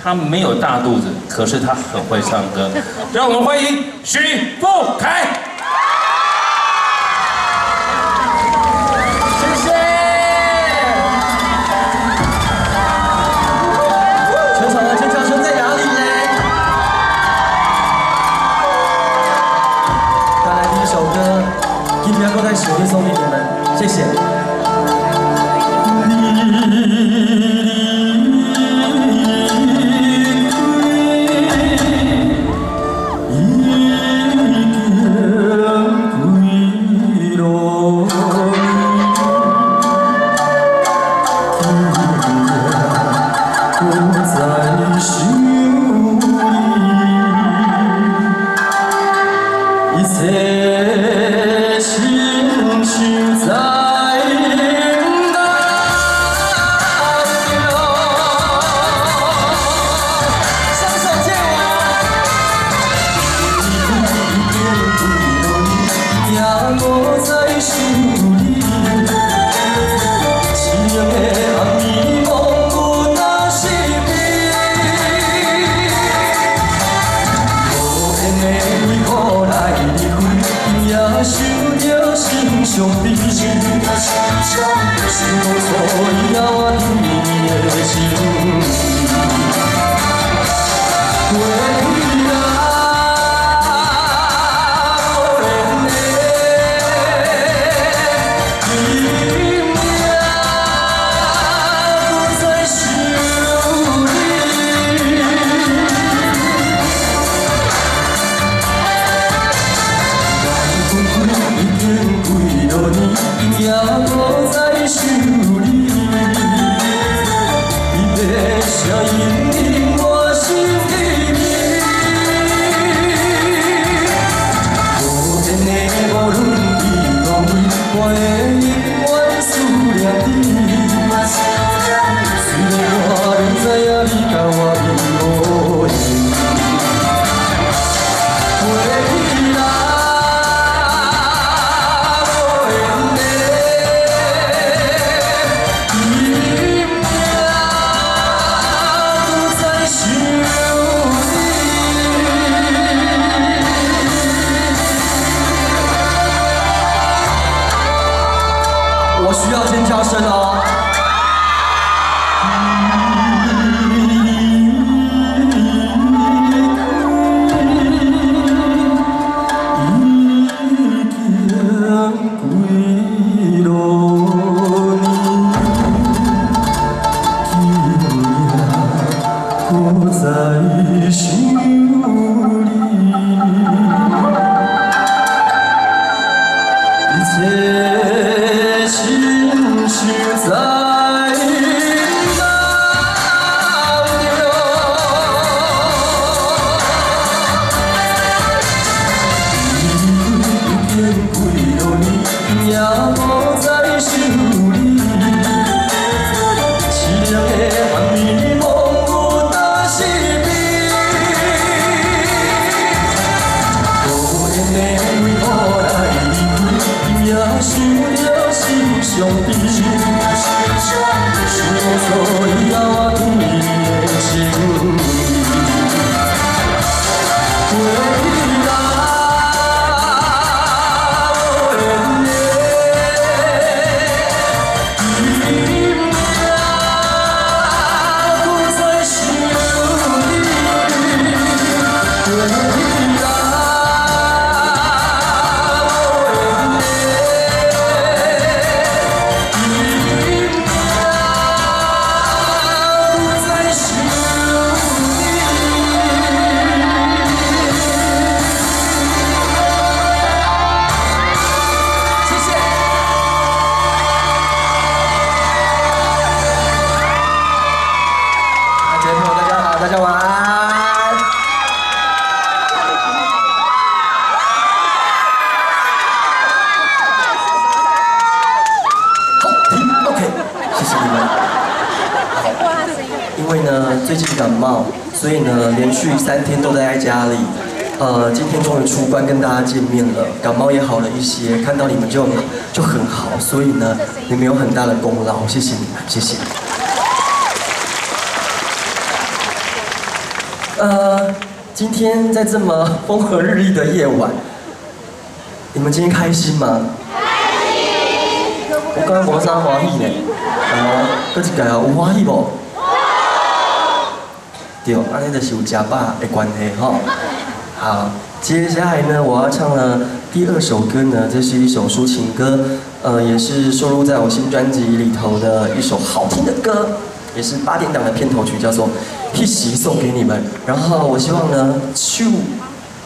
他没有大肚子，可是他很会唱歌。让我们欢迎许富凯。谢谢。全场的尖叫声在哪里嘞？带来第一首歌，今天都在喜欢送给你们，谢谢。 兄弟，心中所有我的情。 也无在想你，你的声音引我心里面。无缘的无论伫叨位，我会永远思念你。虽然我不知影你甲我面无缘。 我需要尖叫声哦！兄弟，是我所以我对你的情。未来，我的命不再想你。未来。 大家晚安。好，停 ，OK， 谢谢你们。因为呢，最近感冒，所以呢，连续3天都待在家里。今天终于出关跟大家见面了，感冒也好了一些，看到你们就很好，所以呢，你们有很大的功劳，谢谢你们，谢谢。今天在这么风和日丽的夜晚，你们今天开心吗？开心。我刚刚无啥欢喜呢。搁一届有欢喜无？对，安尼就是有吃饱的关系吼。好，接下来呢，我要唱的第2首歌呢，这是一首抒情歌，也是收录在我新专辑里头的一首好听的歌，也是8点档的片头曲，叫做《一席送给你们》。然后我希望呢，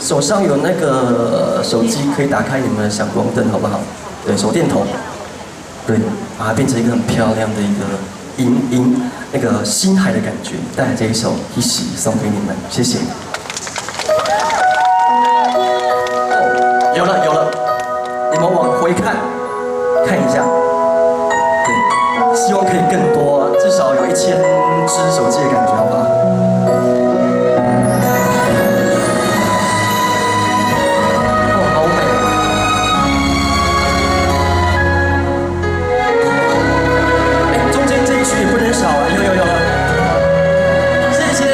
手上有那个手机可以打开你们的闪光灯，好不好？对，手电筒，对，把它变成一个很漂亮的一个那个星海的感觉，带来这一首《一席送给你们》，谢谢。有了，你们往回看一下，对，希望可以更多，至少有1000只手机的感觉，好不好？哦，好美！哎，中间这一曲也不能少了，有，谢谢。夜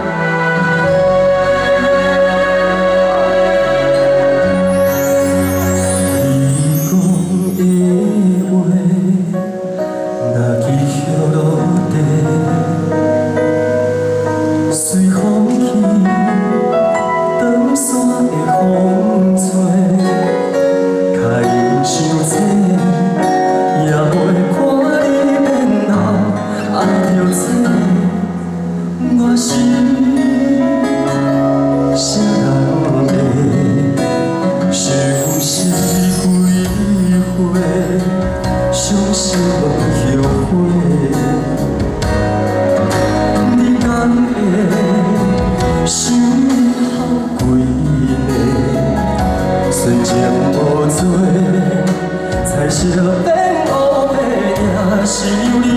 夜的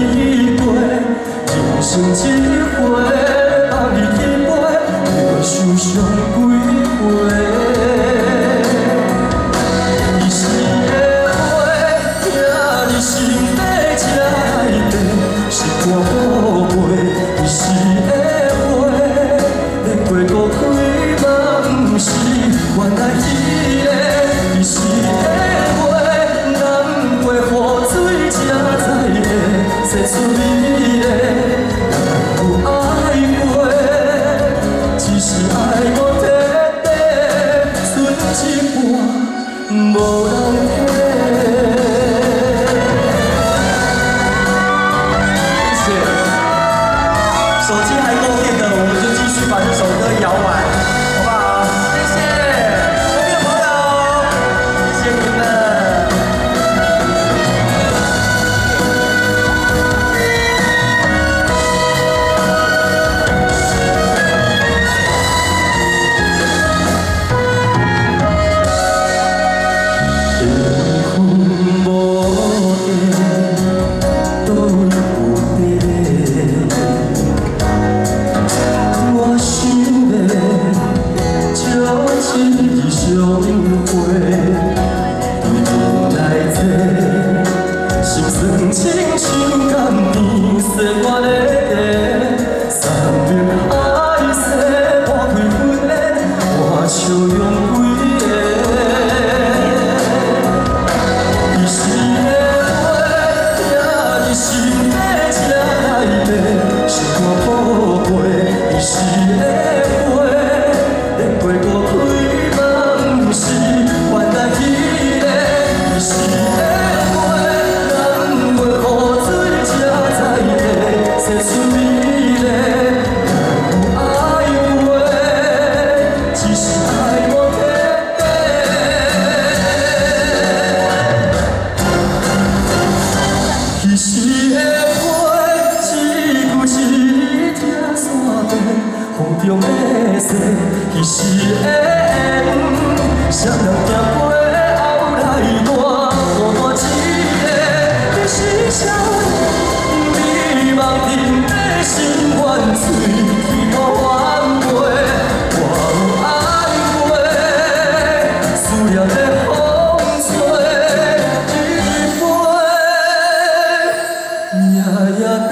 飞。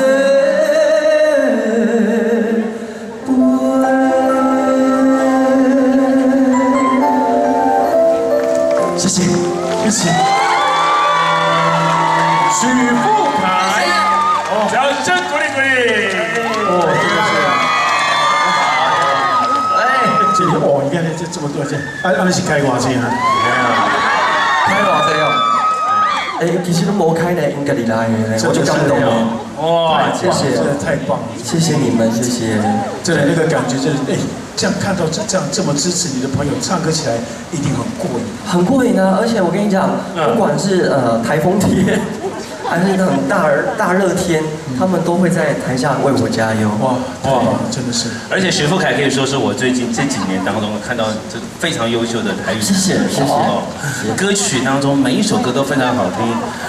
恭喜许富凯，掌声鼓励鼓励。哦，真的是。这里哦，你看这么多钱，你是开偌钱啊？开偌济哦？其实都无开呢，应该你来的，我就感动了。哇，谢谢，真的太棒了！谢谢你们，谢谢。真的那个感觉，真的这样看到这么支持你的朋友，唱歌起来一定很过瘾。很过瘾啊！而且我跟你讲，不管是台风天，还是那种大热天，他们都会在台下为我加油。哇，太棒了，真的是。而且许富凯可以说是我最近这几年当中看到这非常优秀的台语。谢谢。歌曲当中每一首歌都非常好听，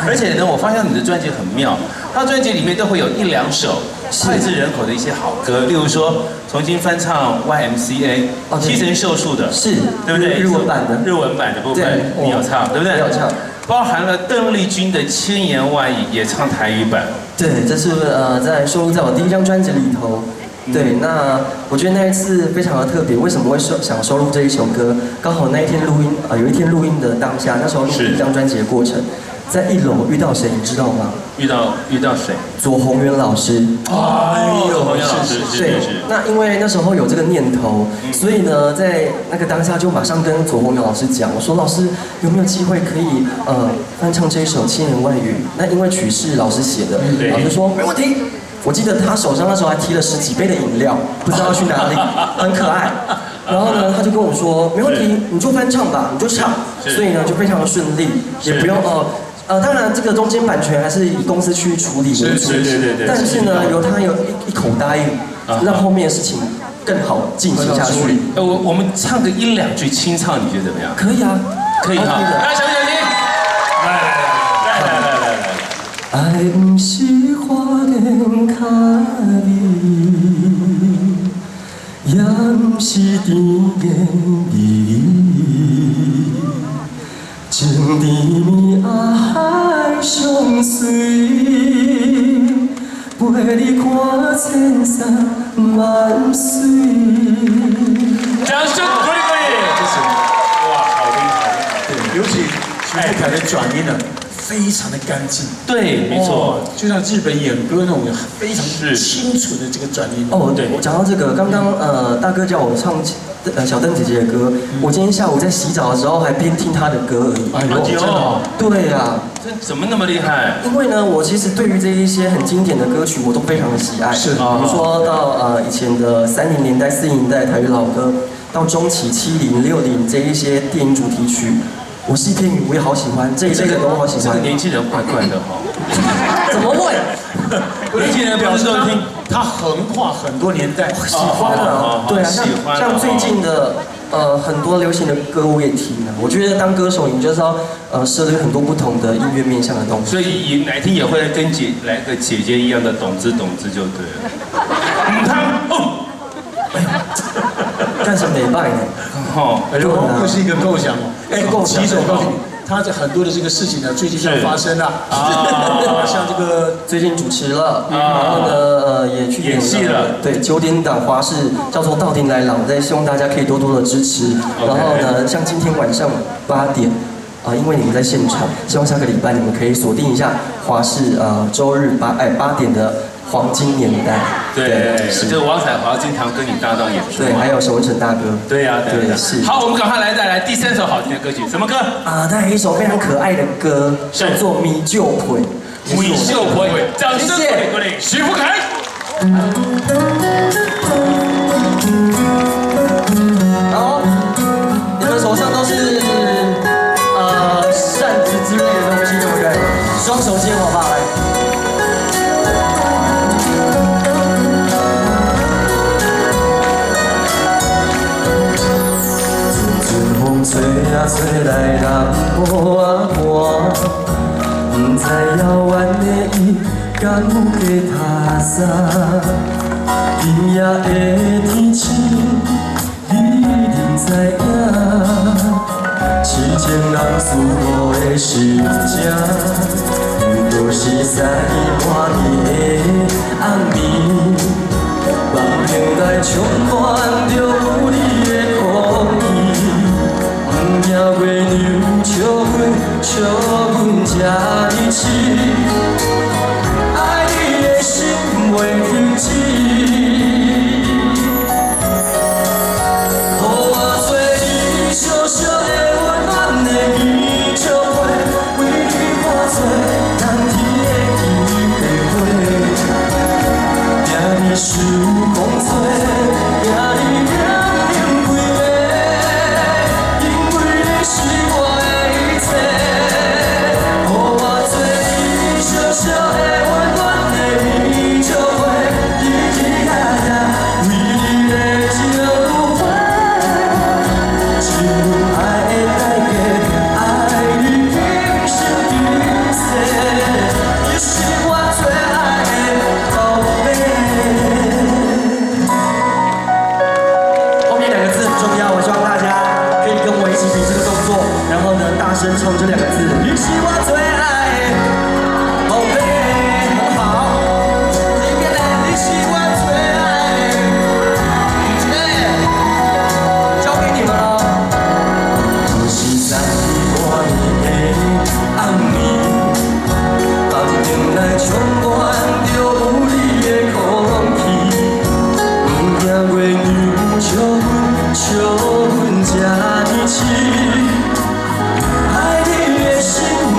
而且呢，我发现你的专辑很妙，他专辑里面都会有1、2首脍炙人口的一些好歌，例如说重新翻唱 YMCA 七神秀树的，是，对不对？日文版的部分你有唱，对不对？有唱。包含了邓丽君的千言万语也唱台语版。对，这是收录在我第1张专辑里头。对，那我觉得那一次非常的特别。为什么会想收录这一首歌？刚好那一天录音有一天录音的当下，那时候录第1张专辑的过程，在1楼遇到谁，你知道吗？遇到谁？左宏元老师。左宏元老师，对。那因为那时候有这个念头，所以呢，在那个当下就马上跟左宏元老师讲，我说老师有没有机会可以翻唱这一首《千言万语》？那因为曲是老师写的，老师说没问题。我记得他手上那时候还提了10几杯的饮料，不知道要去哪里，很可爱。然后呢，他就跟我说没问题，你就翻唱吧，你就唱。所以呢，就非常的顺利，也不用当然这个中间版权还是以公司去处理为主。对。但是呢，由他有一口答应，让后面的事情更好进行下去。我们唱个1、2句清唱，你觉得怎么样？可以啊，可以哈。来，小听。来。爱不是花言巧语，也不是甜言蜜语，情甜蜜海相随，陪你看千山万水。掌声鼓励！哇，好听！对，尤其许富凯的转音呢。非常的干净，对，没错，就像日本演歌那种非常清楚的这个转音。对，我讲到这个，刚刚大哥叫我唱小邓姐姐的歌，我今天下午在洗澡的时候还边听她的歌而已。哎呦，真的？对呀，这怎么那么厉害？因为呢，我其实对于这一些很经典的歌曲，我都非常的喜爱。是，比如说到以前的30年代、40年代台语老歌，到中期70、60这一些电影主题曲。我是一片云，我也好喜欢这一类的都好喜欢。这个年轻人怪怪的哈。怎么会？年轻人表示都听，他横跨很多年代，喜欢啊，对啊，像最近的很多流行的歌我也听了。我觉得当歌手，你就是要涉猎很多不同的音乐面向的东西。所以哪天也会跟来个姐姐一样的懂之就对了。干什么礼拜呢？又是一个构想哦。其实我告诉你，他这很多的这个事情呢，最近要发生了。像这个最近主持了，然后呢，也去演戏了。对，9点档华视叫做《到底来郎》，在希望大家可以多多的支持。然后呢，像今天晚上8点。因为你们在现场，希望下个礼拜你们可以锁定一下华视周日8点的黄金年代。对，就是王彩华经常跟你搭档演出。对，还有沈文成大哥。对呀，对，是。好，我们赶快来带来第3首好听的歌曲，什么歌？带来一首非常可爱的歌，叫做《米酒腿》。米酒腿，掌声鼓励许富凯。好，你们手上都是扇子之类的东西，对不对？双手接好吧，来。风吹啊吹来南波啊寒，不知遥远的伊敢有加他啥？今夜的天气，你能知影？痴情人思我的心情，又都是三更半夜的暗暝，梦境内充满着有你的空气。惊月流笑阮笑阮这呢痴，爱你的心袂停止。予我做你小小的温暖的棉笑花，为你化作蓝天的记忆的花，惊你受风吹，惊你凉凉规暝，因为你是我的一切。予我做你小小的温暖的棉笑花，日日夜夜为你的情如花。是阮爱的代价，爱你今生今世，你是我最爱的宝贝。后面2个字很重要，我希望大家可以跟我一起比这个动作，然后呢大声唱这2个字，你是我最爱的宝贝。好，这边呢，你是我最爱的，交给你们了。是在我的暗暝，暗中来充满着有你的空气，不惊月亮笑阮这呢痴，爱你的心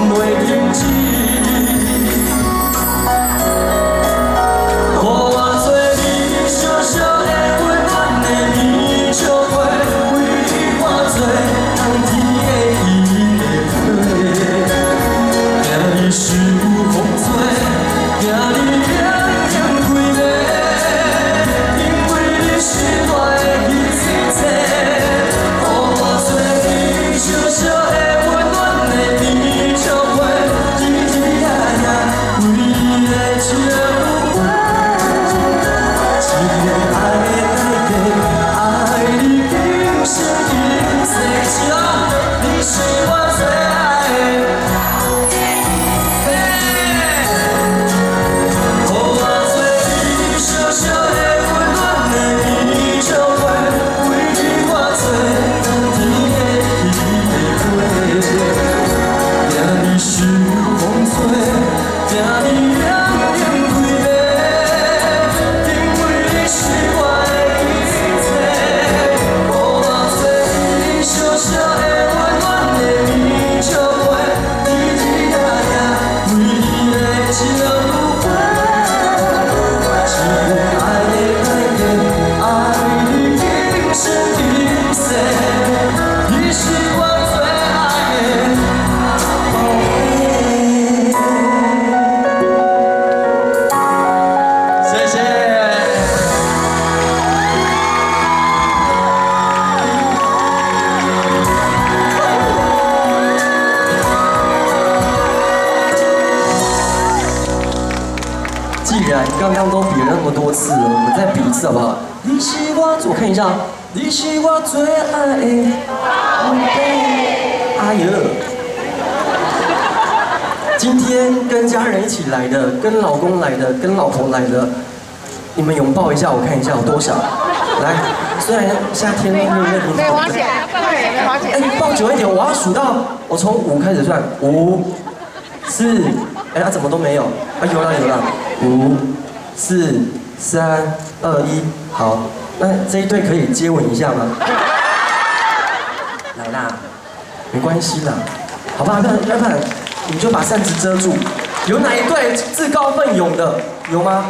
袂停止。予我做你小小的温暖的棉笑花，为你化作蓝天的记忆的花，惊你受风吹，惊你凉凉规暝，因为你是我的一切。予我做你小小的温暖的棉笑花，日日夜夜为你的情如花。是个爱的代价，爱你今生今世，你是我最爱的。予我做你小小的温暖的棉笑花，为你化作蓝天的记忆的花，惊你受风吹，惊你凉凉规暝，因为你是我的一切。予我做你小小的温暖的棉笑花，日日夜夜为你的情如花。是阮爱的代价，爱你今生今世，你是我最爱的宝贝。谢谢。既然刚刚都比了那么多次了，我们再比一次好不好？你是我看一下，你是我最爱的宝贝。哎呦，今天跟家人一起来的，跟老公来的，跟老婆来的，你们拥抱一下，我看一下有多少。来，虽然夏天热热的，没花钱，对，没花钱。哎，抱久一点，我要数到，我从5开始算，5、4，哎，怎么都没有？啊，有了，5、4、3、2、1，好，那这一对可以接吻一下吗？来啦，没关系啦，好吧，要不然你就把扇子遮住。有哪一对自告奋勇的？有吗？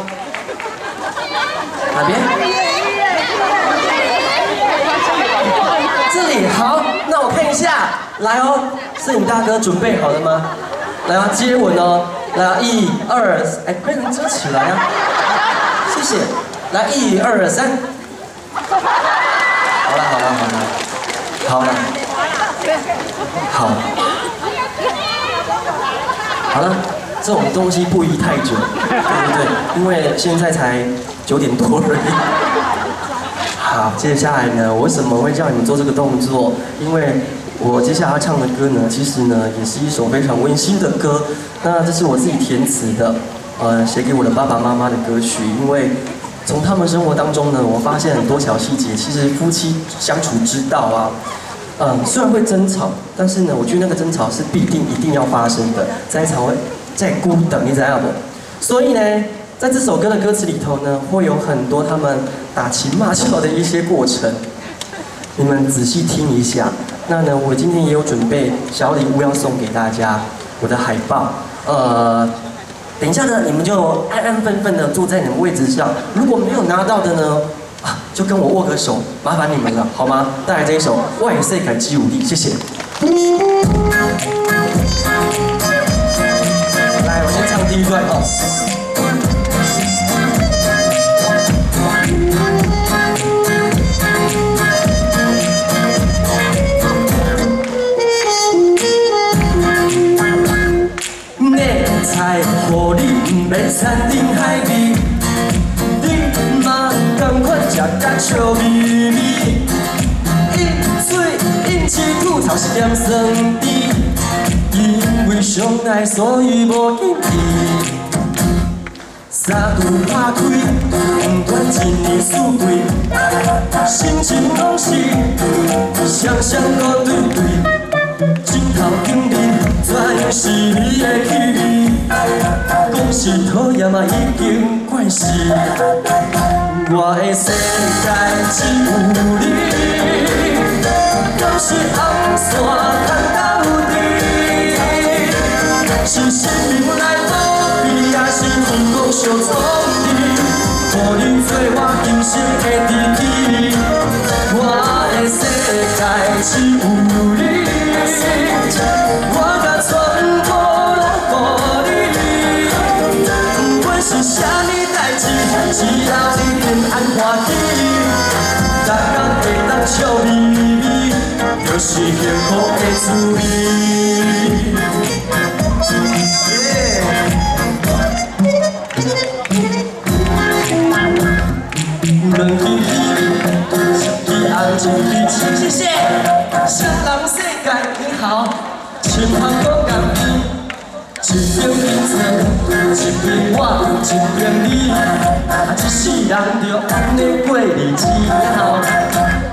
哪边？这里好，那我看一下，来哦，摄影大哥准备好了吗？来啊，接吻哦，来啊，1、2，哎，快点遮起来啊，谢谢，来1、2、3，好了，好了，这种东西不宜太久，对不对？因为现在才9点多而已。好，接下来呢，我为什么会叫你们做这个动作？因为我接下来要唱的歌呢，其实呢也是一首非常温馨的歌。那这是我自己填词的，写给我的爸爸妈妈的歌曲。因为从他们生活当中呢，我发现很多小细节，其实夫妻相处之道啊，虽然会争吵，但是呢，我觉得那个争吵是一定要发生的，在才会在孤等，你知道不？所以呢，在这首歌的歌词里头呢，会有很多他们打情骂俏的一些过程，你们仔细听一下。那呢，我今天也有准备小礼物要送给大家，我的海报。等一下呢，你们就安安分分的坐在你们位置上。如果没有拿到的呢，就跟我握个手，麻烦你们了，好吗？带来这一首《我的世界只有你》，谢谢。来，我先唱第一段哦。菜，予你不免山珍海味，你嘛同款食甲笑眯眯。饮水饮起吐槽是点酸甜，因为相爱所以无禁忌。衫裤拍开，不管一年四季，心情拢是双双个对对。镜头顶面全是你的气味，讲是讨厌嘛已经惯势。我的世界只有你，敢是红线牵到底？是生命来保庇，还是天公相创治？予你做我今生的知己。我的世界只有你。我甲全部拢予你，不管是啥物代志，只要你平安欢喜，逐天会当笑眯眯，就是幸福的滋味。两支红，一支红，谢谢。双人世界很好。情风都共你，一边你做，一边我，一边你，一世人就安尼过日子。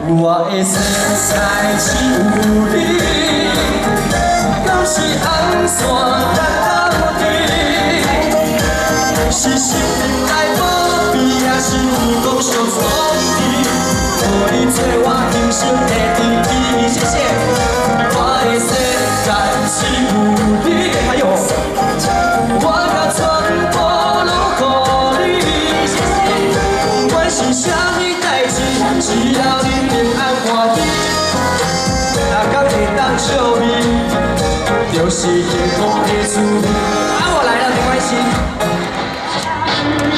我的世界只有你，敢是红线牵到底？是生命来保庇，还是天公相创治？予你做我今生的知己，谢谢。我的世界只有你，还有我甲全部拢予你，谢谢。不管是啥物代志，只要你平安欢喜，逐天会当笑眯，就是幸福的滋味。我来了，没关系。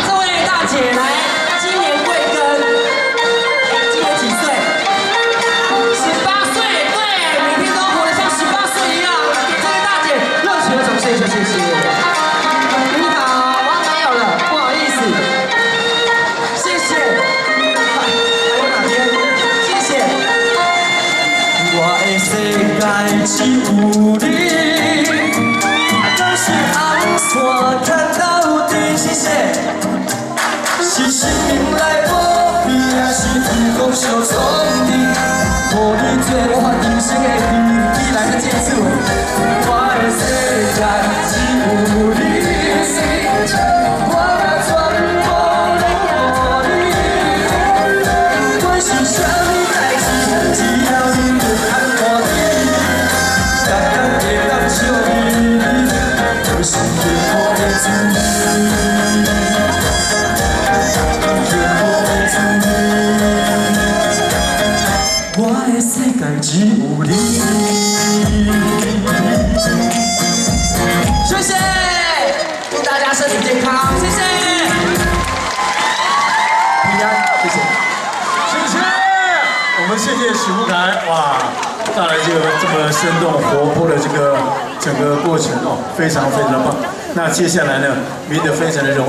这位大姐来。只有你，敢是红线牵到底？谢谢。是生命来保庇，还是天公相创治？予你做我今生的知己，来个结束。我的世界只有你，我甲全部拢予你。不管是啥物代志，只要你平安欢喜。笑眯眯，就是幸福的滋味。幸福的滋味，我的世界只有你。谢谢，祝大家身体健康，谢谢。平安，谢谢。谢谢，我们谢谢许富凯，哇！带来这么生动活泼的这个整个过程哦，非常非常棒。那接下来呢，明德非常的荣